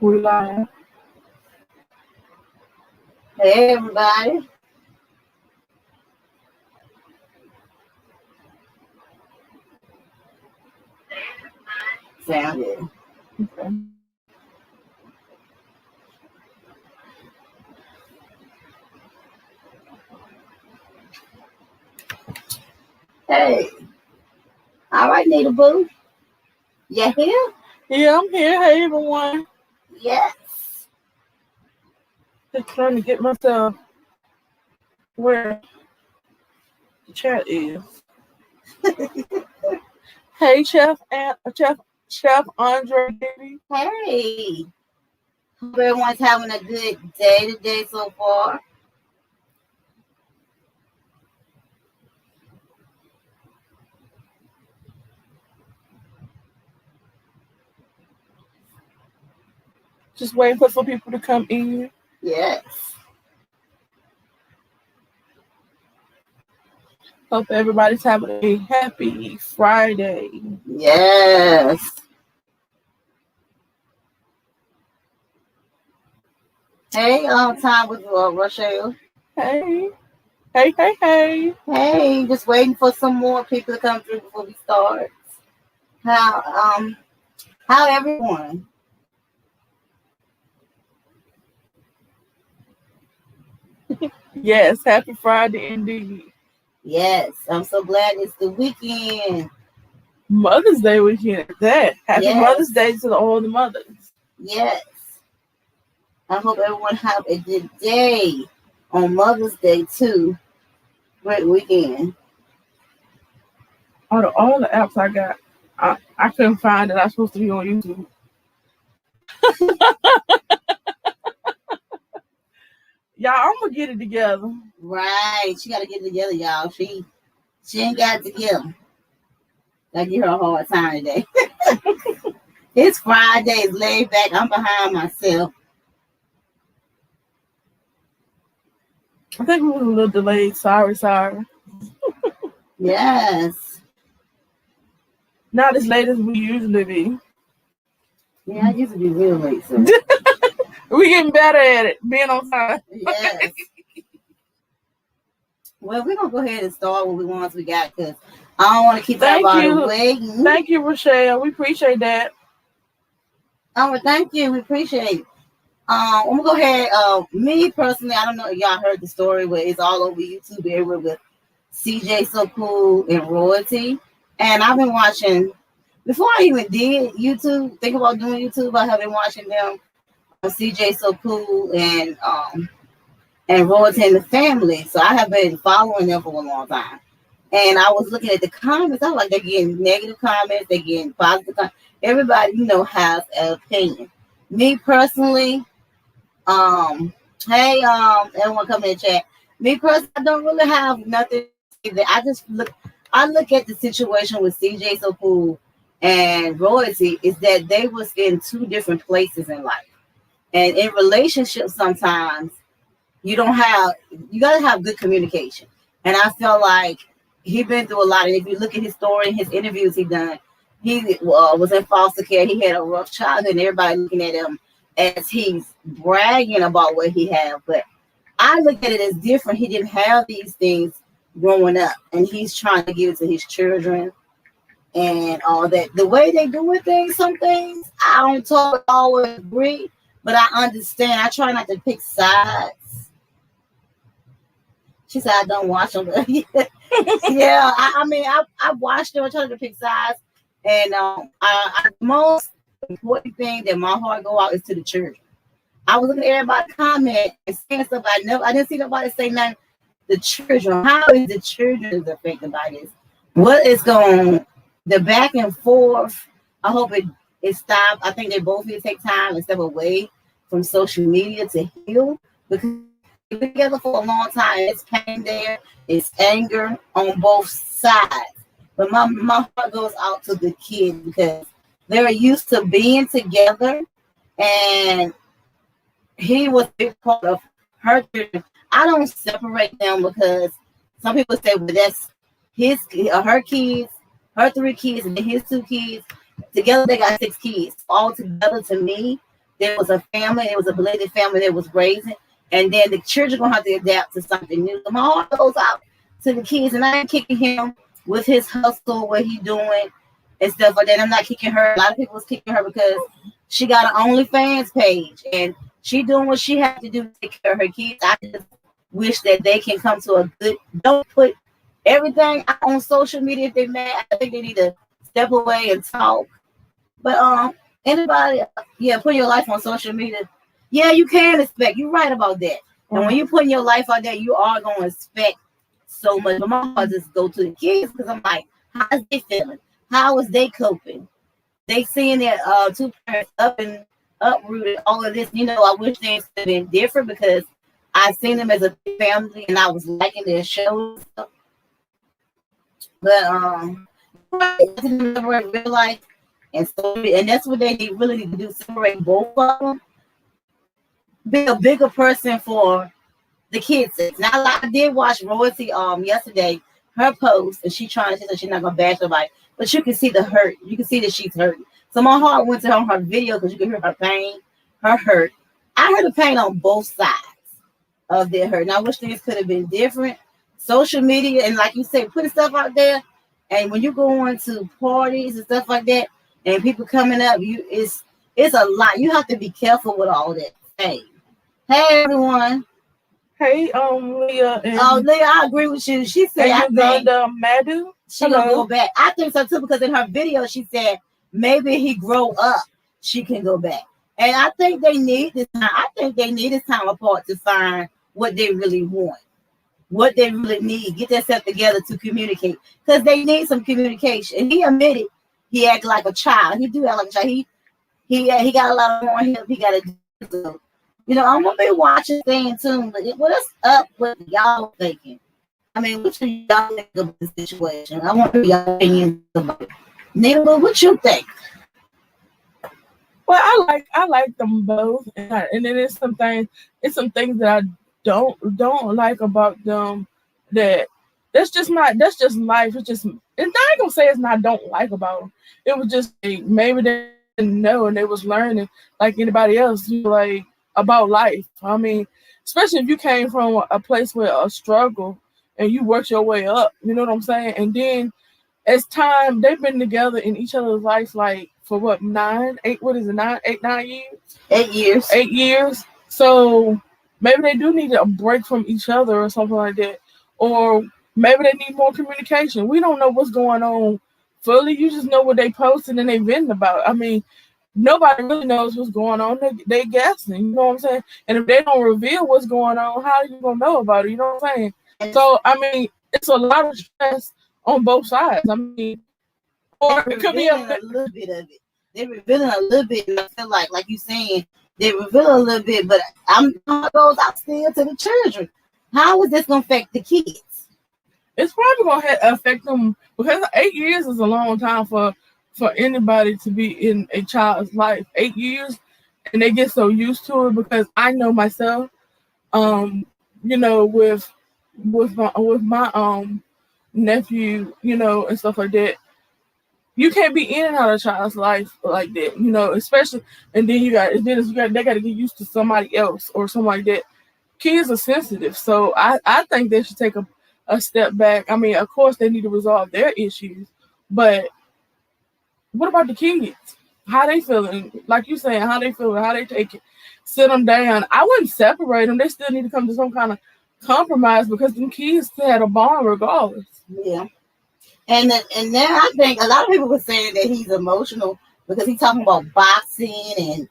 We lying. Hey, everybody. Sound good. Okay. Hey. All right, Nita Boo. You here? Yeah, I'm here. Hey, everyone. Yes. Just trying to get myself where the chat is. Hey, Chef Andre. Baby. Hey. Hope everyone's having a good day today so far. Just waiting for some people to come in. Yes. Hope everybody's having a happy Friday. Yes. Hey, time with Rochelle. Hey. Hey. Hey, just waiting for some more people to come through before we start. How everyone? Yes, happy Friday indeed. Yes, I'm so glad it's the weekend. Mother's Day weekend at that. Happy Yes. Mother's Day to all the mothers. Yes. I hope everyone have a good day on Mother's Day too. Great weekend. Out of all the apps I got, I couldn't find that I'm supposed to be on YouTube. Y'all, I'm gonna get it together. Right. She gotta get it together, y'all. She ain't got it together. I give her a hard time today. It's Friday, it's laid back. I'm behind myself. I think we was a little delayed. Sorry. Yes. Not as late as we usually be. Yeah, I used to be real late, so We getting better at it, being on time. yes. Well, we're gonna go ahead and start what we want we got because I don't want to keep everybody waiting. Thank you, Rochelle. We appreciate that. Thank you. We appreciate it. I'm gonna go ahead. Me personally, I don't know if y'all heard the story where it's all over YouTube everywhere with CJSoCool and Royalty. And I've been watching before I even did YouTube, think about doing YouTube, I have been watching them on CJSoCool and Royalty and the family. So I have been following them for a long time. And I was looking at the comments. I was like, they're getting negative comments, they're getting positive comments. Everybody, has an opinion. Me personally, hey, everyone come in the chat. Me personally, I don't really have nothing. I look at the situation with CJSoCool and Royalty is that they was in two different places in life. And in relationships, sometimes you gotta have good communication. And I feel like he been through a lot. And if you look at his story and his interviews he done, he was in foster care. He had a rough childhood, and everybody looking at him as he's bragging about what he had. But I look at it as different. He didn't have these things growing up, and he's trying to give it to his children and all that. The way they doing things, some things I don't totally always agree, but I understand. I try not to pick sides. She said I don't watch them. Yeah, I watched them. I tried to pick sides, and the most important thing that my heart go out is to the children. I was looking at everybody comment and saying stuff. I didn't see nobody say nothing. The children, how is the children affected by this? What is going the back and forth? I hope it stops. I think they both need to take time and step away from social media to heal because they've been together for a long time. It's pain there, it's anger on both sides. But my heart goes out to the kids because they're used to being together, and he was a big part of her children. I don't separate them because some people say, well, that's her kids, her 3 kids, and then his 2 kids. Together, they got 6 kids. All together, to me, there was a family, it was a blended family that was raising, and then the children gonna have to adapt to something new. So my heart goes out to the kids, and I ain't kicking him with his hustle, what he doing and stuff like that. I'm not kicking her. A lot of people was kicking her because she got an OnlyFans page and she doing what she had to do to take care of her kids. I just wish that they can come to a good. Don't put everything out on social media if they're mad. I think they need to step away and talk. But anybody, put your life on social media. Yeah, you can expect. You're right about that. And when you put your life out there, you are going to expect so much. But my heart just go to the kids because I'm like, how's they feeling? How is they coping? They seeing their two parents up and uprooted, all of this. I wish things could have been different because I seen them as a family and I was liking their shows. But real life and story, and that's what they really need to do, separate both of them. Be a bigger person for the kids. Now I did watch Royalty yesterday, her post, and she trying to say that she's not gonna bash nobody, but you can see the hurt. You can see that she's hurting. So my heart went to her video because you can hear her pain, her hurt. I heard the pain on both sides of their hurt. And I wish things could have been different. Social media and like you said, putting stuff out there. And when you go on to parties and stuff like that, and people coming up, it's a lot. You have to be careful with all that. Hey everyone. Hey, Leah. Leah, I agree with you. She said, I think Madhu. She gonna go back. I think so too because in her video she said maybe he grow up, she can go back. And I think they need this time. I think they need this time apart to find what they really want, what they really need. Get themselves together to communicate because they need some communication. He admitted he acted like a child. He do act like a child. He got a lot more help. He got to do. I'm gonna be watching, staying tuned. But what's up with y'all thinking? I mean, what do y'all think about the situation? I want to hear y'all opinions about it. Nita, what you think? Well, I like them both, and then it's some things that I don't like about them. That's just life. It's not gonna say it's not don't like about them. It was just maybe they didn't know and they was learning like anybody else, like about life. I mean, especially if you came from a place where a struggle and you worked your way up. You know what I'm saying? And then as time, they've been together in each other's life like for what 9 years? 8 years. 8 years. So maybe they do need a break from each other or something like that. Or maybe they need more communication. We don't know what's going on fully. You just know what they posted and they venting about. I mean, nobody really knows what's going on. They guessing, you know what I'm saying? And if they don't reveal what's going on, how are you gonna know about it? You know what I'm saying? So I mean, it's a lot of stress on both sides. I mean, or it could be a little bit of it. They're revealing a little bit, and I feel like you saying, they reveal a little bit, but goes out still to the children. How is this gonna affect the kids? It's probably gonna affect them because 8 years is a long time for anybody to be in a child's life. 8 years, and they get so used to it. Because I know myself, with my nephew, and stuff like that. You can't be in and out of a child's life like that, especially. And then they got to get used to somebody else or something like that. Kids are sensitive, so I think they should take a step back. I mean, of course, they need to resolve their issues, but what about the kids? How they feeling? Like you saying, how they feeling? How they take it? Sit them down. I wouldn't separate them. They still need to come to some kind of compromise because them kids still had a bond regardless. Yeah. And then I think a lot of people were saying that he's emotional because he's talking about boxing and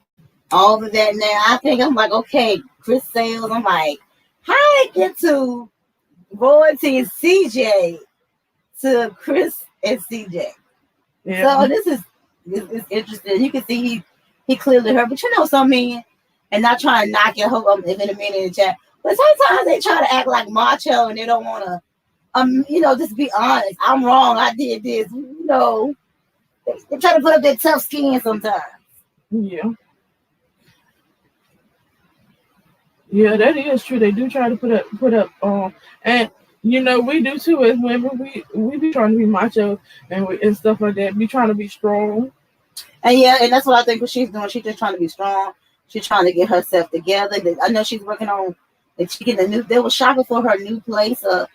all of that. Now I think I'm like, okay, Chris Sales. I'm like, how did it get to Royalty and CJ to Chris and CJ? Yeah. So this is interesting. You can see he clearly hurt, but something, and not trying to knock your hope up in a minute in the chat. But sometimes they try to act like macho and they don't want to. Just be honest. I'm wrong. I did this. They try to put up their tough skin sometimes. Yeah. Yeah, that is true. They do try to put up. And we do too as women. We be trying to be macho and stuff like that. Be trying to be strong. And that's what I think what she's doing. She's just trying to be strong. She's trying to get herself together. I know she's working on like she getting a new. They were shopping for her new place or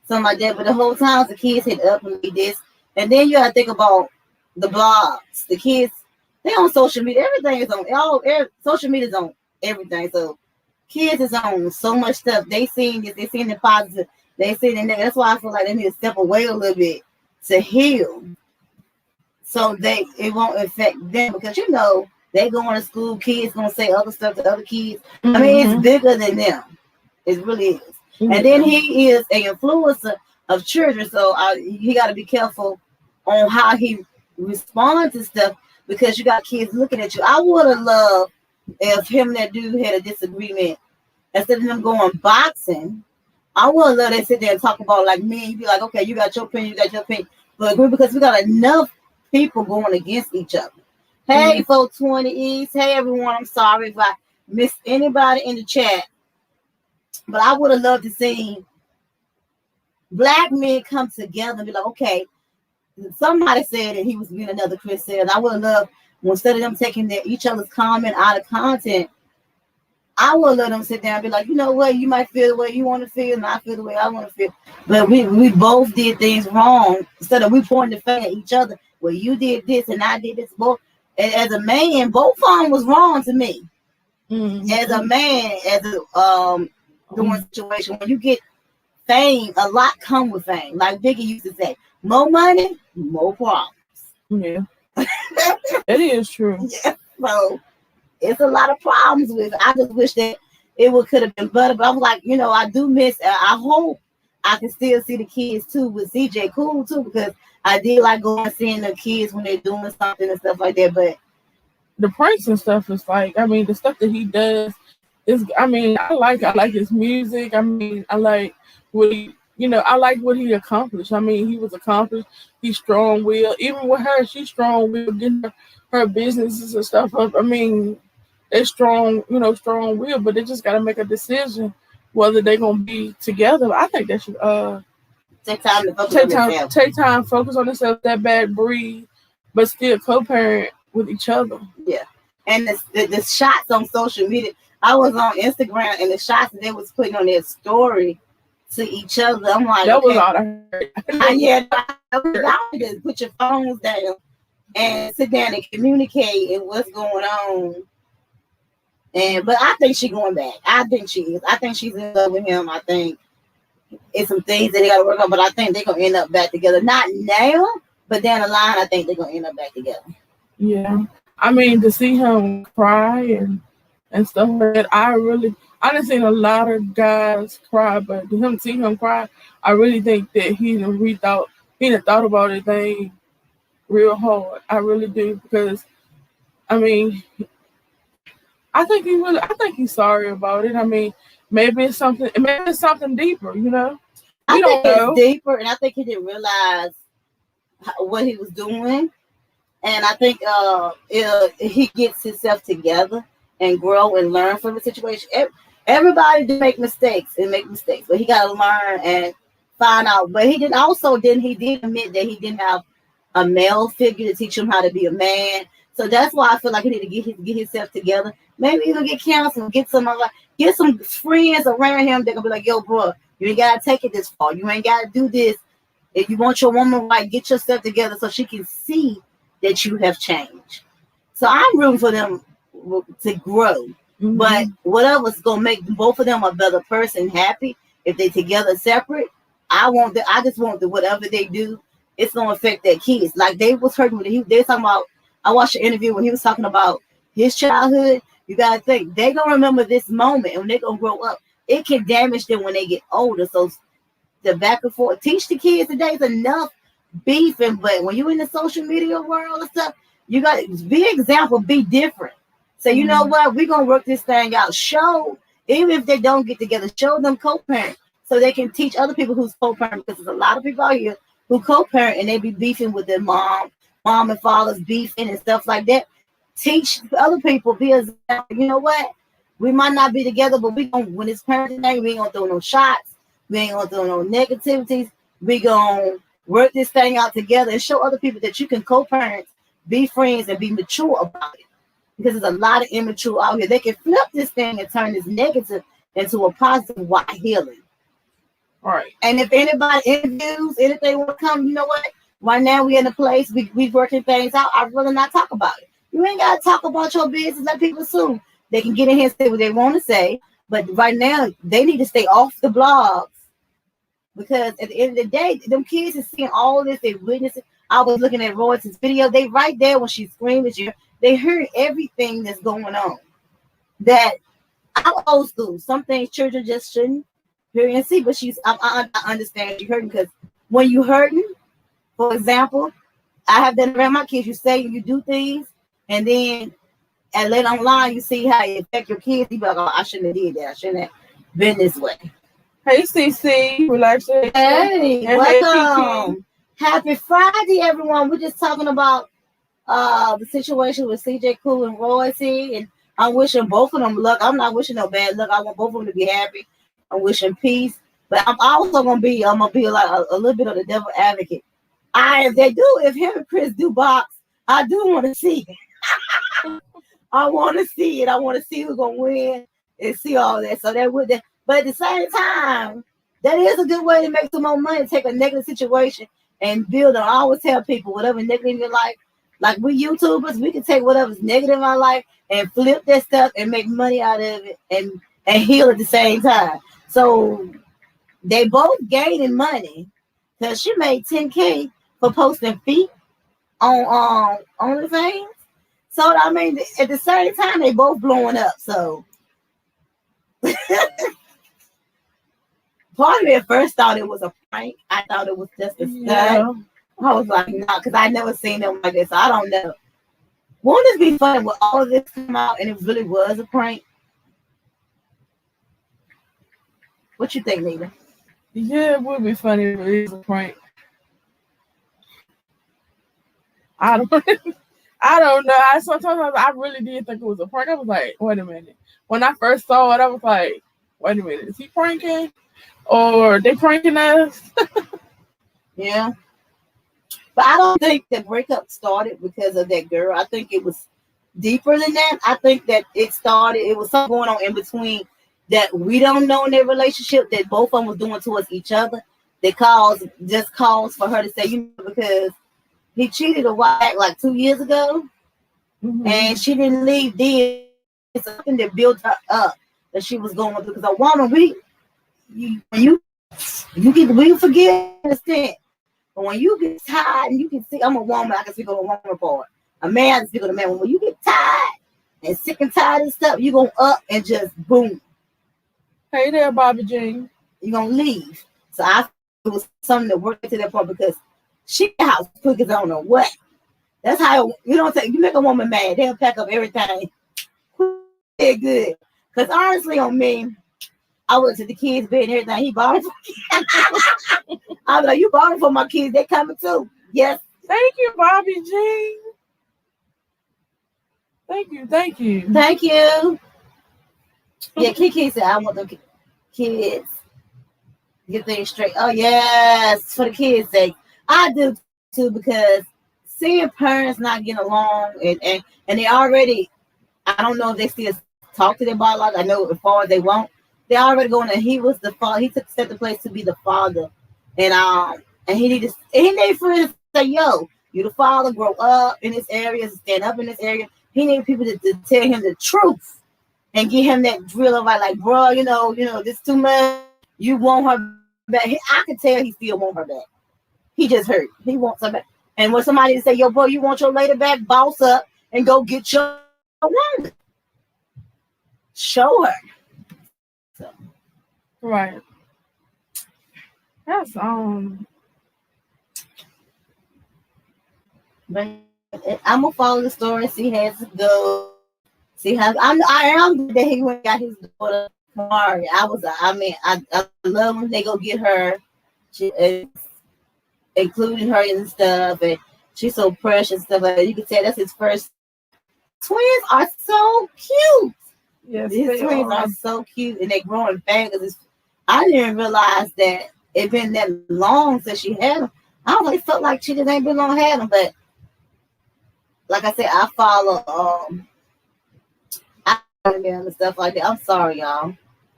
something like that. But the whole time the kids hit up and did this, and then you gotta think about the blogs. The kids they on social media. Everything is on social media is on everything. So kids is on so much stuff. They seen this. They seen the positive. They seen the negative. That's why I feel like they need to step away a little bit to heal, so it won't affect them because they going to school. Kids gonna say other stuff to other kids. Mm-hmm. I mean, it's bigger than them. It really is. Mm-hmm. And then he is an influencer of children, so he got to be careful on how he responds to stuff because you got kids looking at you. I would have loved if him and that dude had a disagreement instead of them going boxing. I would love to sit there and talk about like me and you be like, okay, you got your opinion, you got your opinion, but agree because we got enough people going against each other. Hey, 420 East. Hey, everyone. I'm sorry if I missed anybody in the chat, but I would have loved to see black men come together and be like, okay, somebody said that he was being another Chris said. I would have loved instead of them taking each other's comment out of content. I will let them sit down and be like, you know what, you might feel the way you want to feel, and I feel the way I want to feel. But we both did things wrong. Instead of we pointing the finger at each other, well, you did this and I did this. Both. And as a man, both of them was wrong to me. Mm-hmm. As a man, as a doing situation, when you get fame, a lot come with fame. Like Biggie used to say, more money, more problems. Yeah, it is true. Yeah, so. It's a lot of problems with it. I just wish that it could have been better. But I'm like, I do miss. I hope I can still see the kids too with CJSoCool too because I did like going and seeing the kids when they're doing something and stuff like that. But the pranks and stuff is like, I mean, the stuff that he does is, I mean, I like his music. I mean, I like what he, I like what he accomplished. I mean, he was accomplished. He's strong-willed. Even with her, she's strong-willed, getting her businesses and stuff up. I mean. They're strong-willed, but they just got to make a decision whether they're gonna be together. I think they should take time to focus take time, focus on themselves. That bad breed, but still co-parent with each other. Yeah, and the shots on social media. I was on Instagram, and the shots that they was putting on their story to each other. I'm like, that was all I heard. Yeah, y'all just put your phones down and sit down and communicate and what's going on. But I think she's going back. I think she is. I think she's in love with him. I think it's some things that they got to work on, but I think they're going to end up back together. Not now, but down the line, I think they're going to end up back together. Yeah. I mean, to see him cry and stuff like that, I done seen a lot of guys cry, but to see him cry, I really think that he done thought about it thing real hard. I really do, because, I mean, I think he's sorry about it. I mean, maybe it's something deeper, We don't know. It's deeper, and I think he didn't realize what he was doing. And I think he gets himself together and grow and learn from the situation. Everybody do make mistakes, but he got to learn and find out. But he did admit that he didn't have a male figure to teach him how to be a man. So that's why I feel like he need to get himself together. Maybe he'll get counseling, get some friends around him that gonna be like, yo, bro, you ain't gotta take it this far. You ain't gotta do this. If you want your woman right, get yourself together so she can see that you have changed. So I'm rooting for them to grow. Mm-hmm. But whatever's gonna make both of them a better person, happy, if they together separate, I just want whatever they do, it's gonna affect their kids. Like they was hurting with they talking about. I watched an interview when he was talking about his childhood. You gotta think they gonna remember this moment, and when they gonna grow up, it can damage them when they get older. So the back and forth, teach the kids today is enough beefing, but when you're in the social media world and stuff, you got to be an example, be different. So you know what, we're gonna work this thing out. Show, even if they don't get together, show them co-parent so they can teach other people who's co-parent, because there's a lot of people out here who co-parent and they be beefing with their mom and father's beefing and stuff like that. Teach other people, be as you know what, we might not be together, but when it's parenting day, we ain't gonna throw no shots, we ain't gonna throw no negativities, we gonna work this thing out together and show other people that you can co-parent, be friends, and be mature about it. because there's a lot of immature out here. They can flip this thing and turn this negative into a positive while healing. Right. And if anybody interviews, anything want to come, you know what? Right now we in a place, we working things out. I'd rather not talk about it. You ain't got to talk about your business. Let people assume. They can get in here and say what they want to say. But right now, they need to stay off the blogs. Because at the end of the day, them kids are seeing all this. They witness it. I was looking at Royce's video. They right there when she screamed at you. They heard everything that's going on. That I'm old school. Some things children just shouldn't hear and see. But I understand you hurting because when you hurting, for example, I have done around my kids. You say you do things, and then and later online you see how it affect your kids. You be like, oh, I shouldn't have did that. I shouldn't have been this way. Hey, CC, relaxation. Hey, welcome. Happy Friday, everyone. We're just talking about the situation with CJSoCool and Royce, and I'm wishing both of them luck. I'm not wishing no bad luck. I want both of them to be happy. I'm wishing peace, but I'm also gonna be like a little bit of the devil advocate. If him and Chris do box, I do want to see it. I want to see it. I want to see who's gonna win and see all that. So that would that. But at the same time, that is a good way to make some more money. Take a negative situation and build on. I always tell people, whatever negative in your life, like we YouTubers, we can take whatever's negative in our life and flip that stuff and make money out of it and heal at the same time. So they both gaining money because she made $10K for posting feet on the thing. So I mean, at the same time, they both blowing up. So part of me at first thought it was a prank. I thought it was just a stunt. Yeah. I was like, no, because I never seen them like this. So I don't know. Won't this be funny when all of this come out and it really was a prank? What you think, Nita? Yeah, it would be funny if it was a prank. I don't know. Sometimes I really did think it was a prank. I was like, wait a minute. When I first saw it, I was like, wait a minute, is he pranking? Or they pranking us? Yeah. But I don't think the breakup started because of that girl. I think it was deeper than that. I think that it was something going on in between that we don't know in their relationship that both of them was doing towards each other that caused for her to say, because he cheated a while back, like 2 years ago, and she didn't leave then. It's something that built her up that she was going through. Because a woman, we forget understand. But when you get tired and you can see, I'm a woman, I can speak on a woman part. A man, I can speak on a man. When you get tired and sick and tired of stuff, you're going up and just boom. Hey there, Bobby Jean. You're going to leave. So I thought it was something that worked to that part because she house quick as I don't know what. That's how you make a woman mad. They'll pack up everything. They're good. Because honestly, on me, I went to the kids' bed and everything. He bought it for me. I was like, you bought it for my kids. They coming too. Yes. Thank you, Bobby Jean. Thank you. Thank you. Yeah, Kiki said, I want them kids. Get things straight. Oh, yes. For the kids' sake. I do too, because seeing parents not getting along and they already, I don't know if they still talk to their biological. I know as far as they won't. They already going and he was the father. He took the place to be the father. And he needed for him to say, yo, you the father, grow up in this area, stand up in this area. He needed people to tell him the truth and give him that drill of like, bro, this too much. You want her back. I could tell he still want her back. He just hurt. He wants her back. And when somebody to say, yo, bro, you want your lady back, boss up and go get your woman. Show her. So. Right. That's But I'm gonna follow the story, see how it goes. See how I am that he went and got his daughter Kamari. I love when they go get her. She including her and stuff, and she's so precious and stuff like that. You can tell that's his first. Twins are so cute. Yes, these twins are so cute, and they're growing fast. I didn't realize that it been that long since she had them. I always felt like she just ain't been long had them, but like I said, I follow join them and stuff like that. I'm sorry, y'all.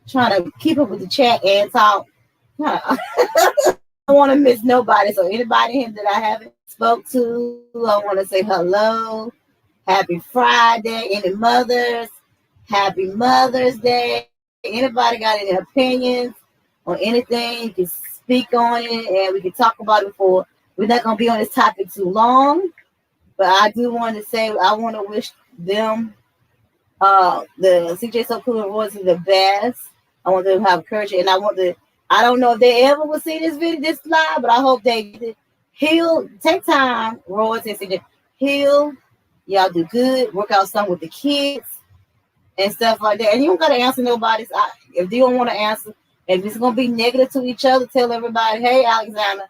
Trying to keep up with the chat and talk. I don't want to miss nobody. So anybody here that I haven't spoke to, I want to say hello. Happy Friday. Any mothers? Happy Mother's Day. Anybody got any opinions on anything? You can speak on it and we can talk about it before. We're not going to be on this topic too long. But I do want to say I want to wish them, the CJSoCool Awards, the best. I want them to have courage, and I don't know if they ever will see this video, this live, but I hope they heal. Take time, Royce and CJ, heal. Y'all do good. Work out something with the kids and stuff like that. And you don't gotta answer nobody's. If you don't want to answer, if it's gonna be negative to each other, tell everybody, hey, Alexander,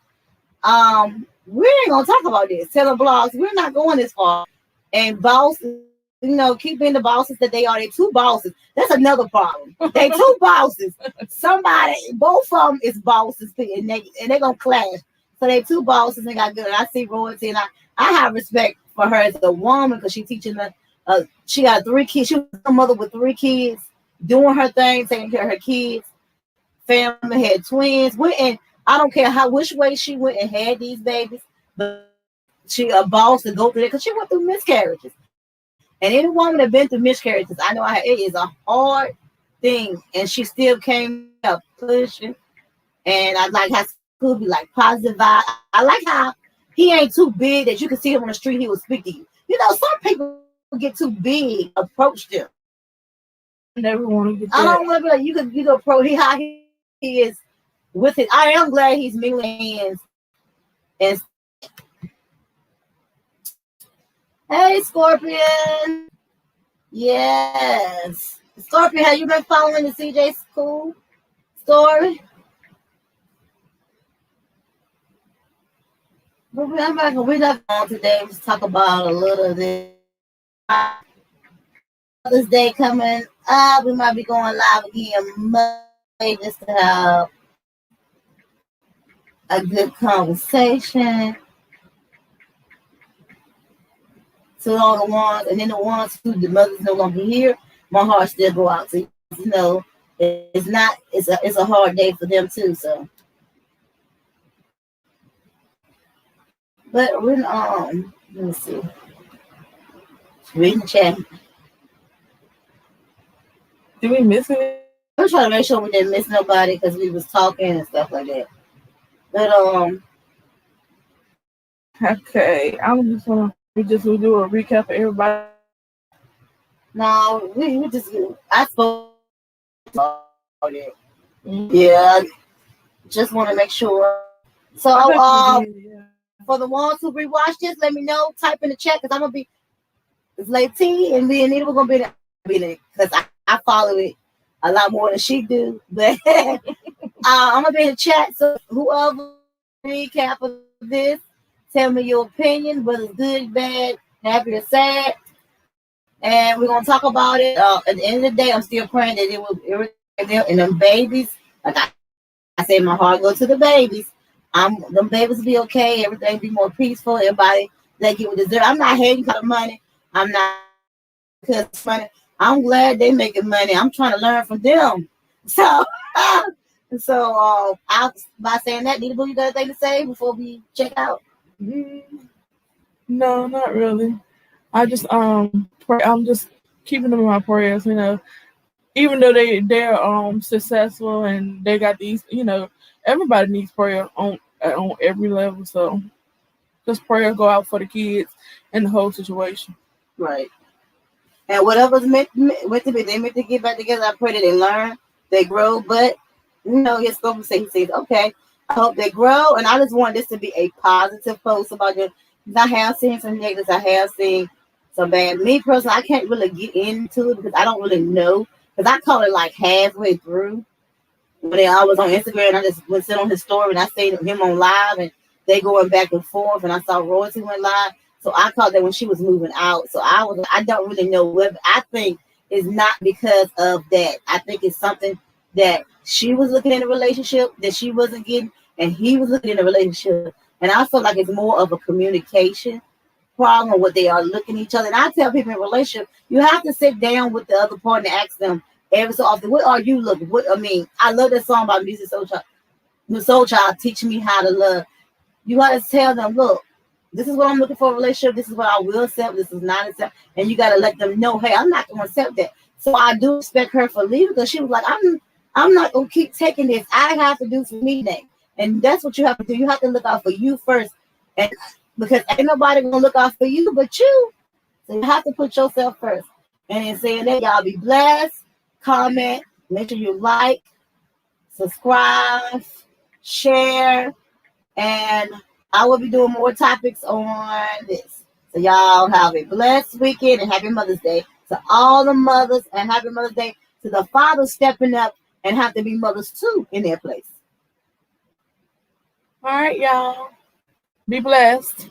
we ain't gonna talk about this. Tell the blogs, we're not going this far. And bosses, keep being the bosses that they are. They two bosses. That's another problem. They two bosses. Somebody, both of them is bosses, and they gonna clash. So they two bosses and got good. And I see royalty, and I have respect for her as a woman because she's teaching her. She got 3 kids. She was a mother with 3 kids, doing her thing, taking care of her kids. Family had twins. I don't care which way she went and had these babies, but she a boss to go through it because she went through miscarriages. And any woman that been through miscarriages, I know it is a hard thing, and she still came up pushing. And I like how school be like positive vibe. I like how he ain't too big that you can see him on the street. He will speak to you. Some people get too big, approach them. I never want to get that. I don't want to be like you can approach. How he is with it. I am glad he's mingling hands. And hey, Scorpion. Yes. Scorpion, have you been following the CJSoCool story? We're not on today. Let's talk about a little of this. Mother's Day coming up. We might be going live again Monday just to have a good conversation. To all the ones, and then the ones who the mothers no longer here, my heart still go out to it's a hard day for them too. So, but we're let me see, reading the chat. Did we miss it? I'm trying to make sure we didn't miss nobody because we was talking and stuff like that. But okay, I'm just gonna. We'll do a recap for everybody. No, we just I spoke about it. Yeah, just want to make sure. So for the ones who rewatch this, let me know. Type in the chat because I'm gonna be. It's late tea and me and Nita we're gonna be there because I follow it a lot more than she do. But I'm gonna be in the chat. So whoever recap of this. Tell me your opinion, whether it's good, bad, happy, or sad. And we're going to talk about it. At the end of the day, I'm still praying that it will irritate and them babies. Like I said, my heart goes to the babies. Them babies will be okay. Everything be more peaceful. Everybody, they get what they deserve. I'm not hating for the money. I'm not because money. I'm glad they making money. I'm trying to learn from them. So, by saying that, Nita Boo, you got anything to say before we check out? No, not really. I just pray, I'm just keeping them in my prayers, even though they're successful and they got these, everybody needs prayer on every level. So just prayer go out for the kids and the whole situation. Right. And whatever's meant to be, they meant to get back together. I pray that they learn, they grow, but his scope say he says, okay. I hope they grow, and I just want this to be a positive post about them. I have seen some negatives. I have seen some bad. Me personally, I can't really get into it because I don't really know. Because I caught it like halfway through when I was on Instagram. And I just went sit on his story and I seen him on live, and they going back and forth. And I saw Royalty went live, so I caught that when she was moving out. So I don't really know what I think is not because of that. I think it's something that she was looking in a relationship that she wasn't getting, and he was looking in a relationship. And I feel like it's more of a communication problem, what they are looking at each other. And I tell people in relationship, you have to sit down with the other partner and ask them every so often, what are you looking? What I mean, I love that song by Music Soul Child. The Soul Child teaching me how to love. You got to tell them, look, this is what I'm looking for in a relationship. This is what I will accept. This is not accept. And you got to let them know, hey, I'm not going to accept that. So I do respect her for leaving because she was like, I'm not going to keep taking this. I have to do for me next. And that's what you have to do. You have to look out for you first. And because ain't nobody going to look out for you but you. So you have to put yourself first. And in saying that, y'all be blessed. Comment. Make sure you like, subscribe, share. And I will be doing more topics on this. So y'all have a blessed weekend and happy Mother's Day to all the mothers, and happy Mother's Day to the fathers stepping up and have to be mothers too in their place. All right, y'all. Be blessed.